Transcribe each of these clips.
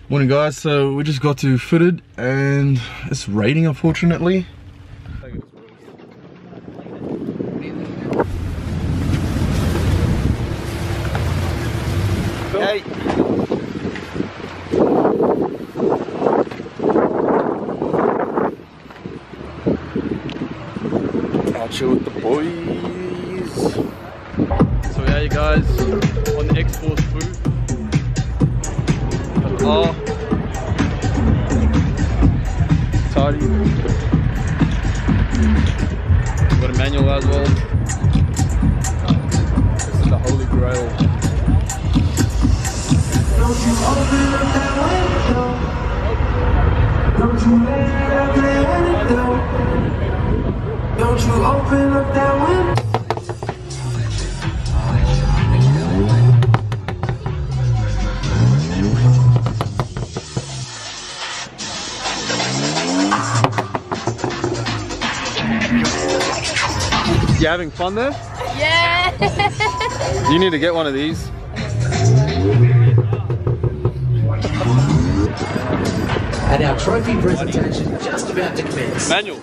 Morning guys, so we just got to fitted and it's raining unfortunately. Hey. Out here with the boys. So yeah, you guys, on the X-Force booth. Oh, tidy. Got a manual as well. This is the holy grail. Don't you open up that window? Don't you let it go? Don't you open up that window? You having fun there? Yeah! You need to get one of these. And our trophy presentation just about to commence. Manuel,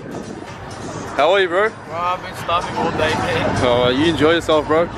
how are you, bro? Well, I've been starving all day, man. Oh, you enjoy yourself, bro?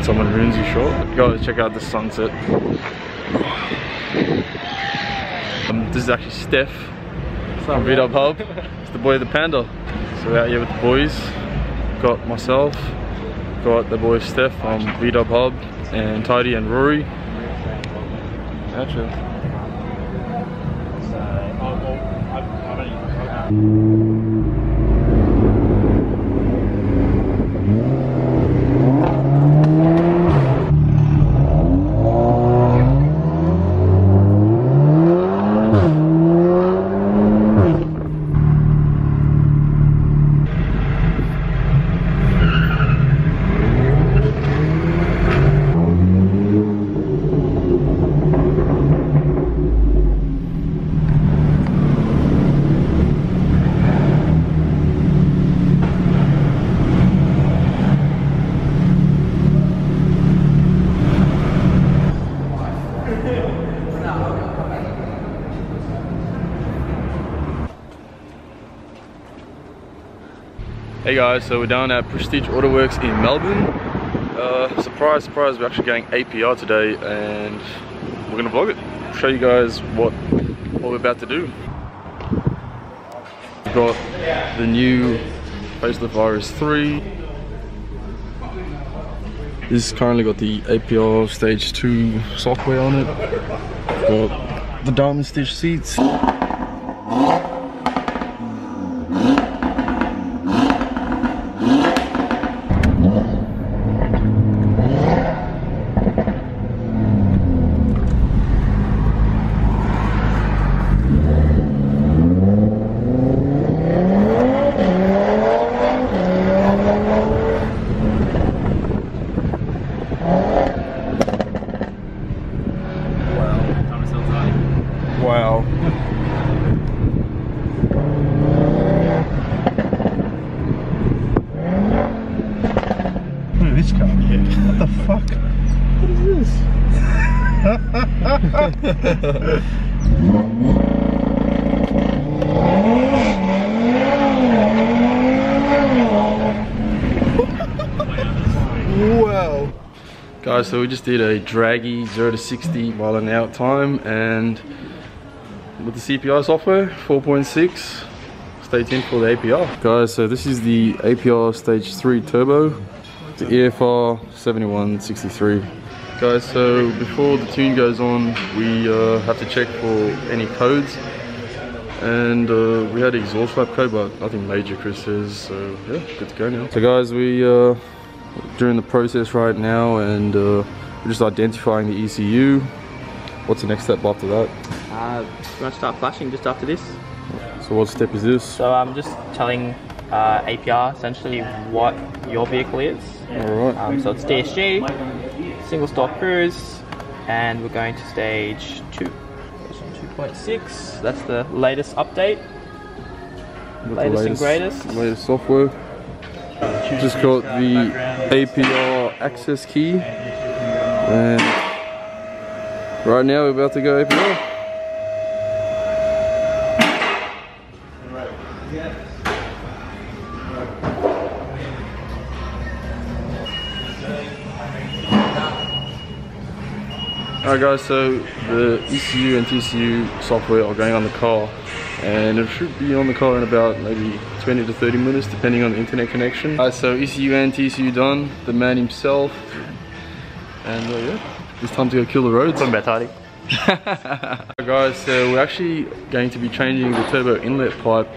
Someone ruins you short. Go check out the sunset. This is actually Steph from V-Dub Hub. It's the boy of the Panda. So we're out here with the boys. Got myself, got the boy Steph from V-Dub Hub, and Tidy and Rory. Gotcha. Hey guys, so we're down at Apr Stage Autoworks in Melbourne. Surprise, surprise, we're actually going APR today and we're gonna vlog it. Show you guys what we're about to do. We've got the new facelift RS3. This has currently got the Apr Stage 2 software on it. We've got the diamond stitch seats. of this car? Yeah. What the fuck? What is this? Wow. Guys, so we just did a draggy 0 to 60 mile an hour time, and with the CPI software 4.6. Stay tuned for the APR. Guys, so this is the APR Stage 3 Turbo, the EFR 7163. Guys, so before the tune goes on, we have to check for any codes, and we had an exhaust flap code, but nothing major, Chris says, so yeah, good to go now. So guys, we during the process right now, and we're just identifying the ECU. What's the next step after that? We're going to start flashing just after this. So what step is this? So I'm just telling APR essentially what your vehicle is. Alright. So it's DSG, single stop cruise, and we're going to stage 2. Version 2.6, that's the latest update. Latest and greatest. Latest software. Just got the APR access key, and right now we're about to go APR. Alright guys, so the ECU and TCU software are going on the car, and it should be on the car in about maybe 20 to 30 minutes depending on the internet connection. So ECU and TCU done, the man himself, and yeah, it's time to go kill the roads. Guys, so we're actually going to be changing the turbo inlet pipe,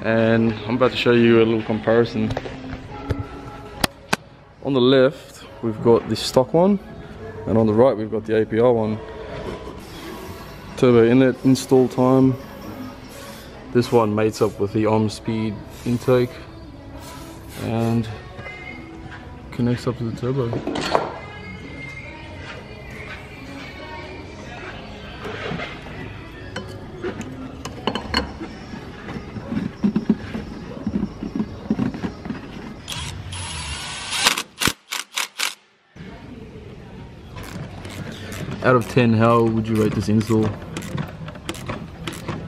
and I'm about to show you a little comparison. On the left we've got the stock one, and on the right we've got the APR one. Turbo inlet install time. This one mates up with the speed intake and connects up to the turbo. Out of 10, how would you rate this install?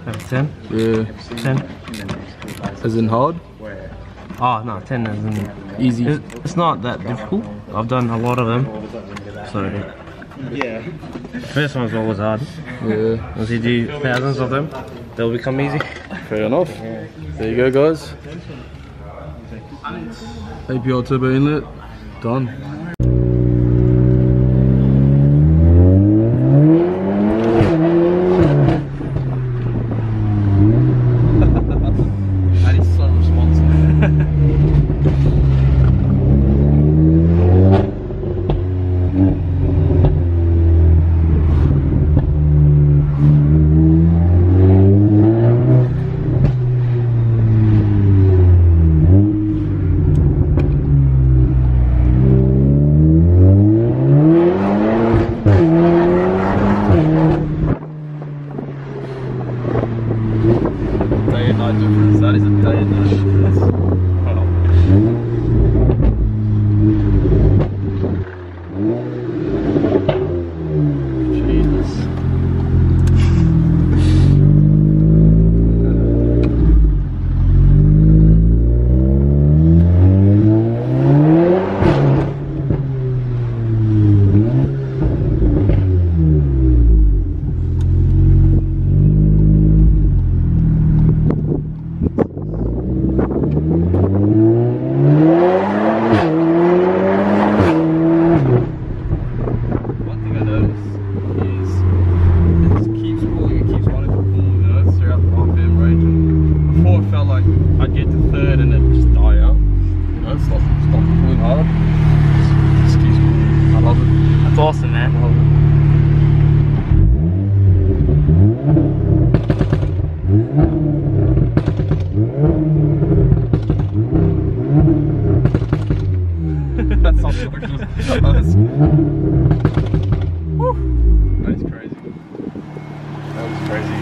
Out of 10? Yeah. 10? As in hard? Oh no, 10 as in easy. It's not that difficult. I've done a lot of them. So Yeah. the first one's always hard. Yeah. Once you do thousands of them, they'll become easy. Fair enough. There you go, guys. APR turbo inlet, done. Day and night difference. That is a day and night difference. Jesus. I'd get to third and then just die out. You know, stop pulling hard. Just keeps going. I love it. That's awesome, man. I love it. That's not ridiculous. That's crazy. That was crazy.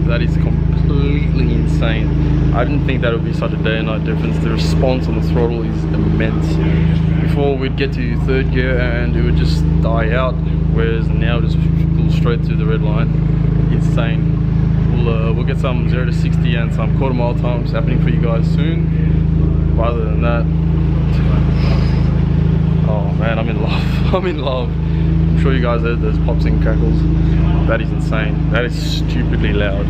that is completely insane. I didn't think that would be such a day and night difference. The response on the throttle is immense. Before we'd get to 3rd gear and it would just die out, whereas now it just pulls straight through the red line. Insane. We'll get some 0 to 60 and some quarter mile times happening for you guys soon. But other than that, oh man, I'm in love. I'm in love. I'm sure you guys heard those pops and crackles. That is insane. That is stupidly loud.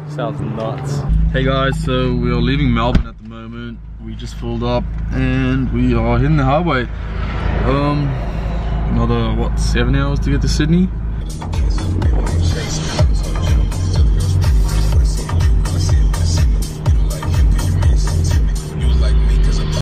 Sounds nuts. Hey guys, so we are leaving Melbourne at the moment. We just filled up and we are hitting the highway. Another what, 7 hours to get to Sydney?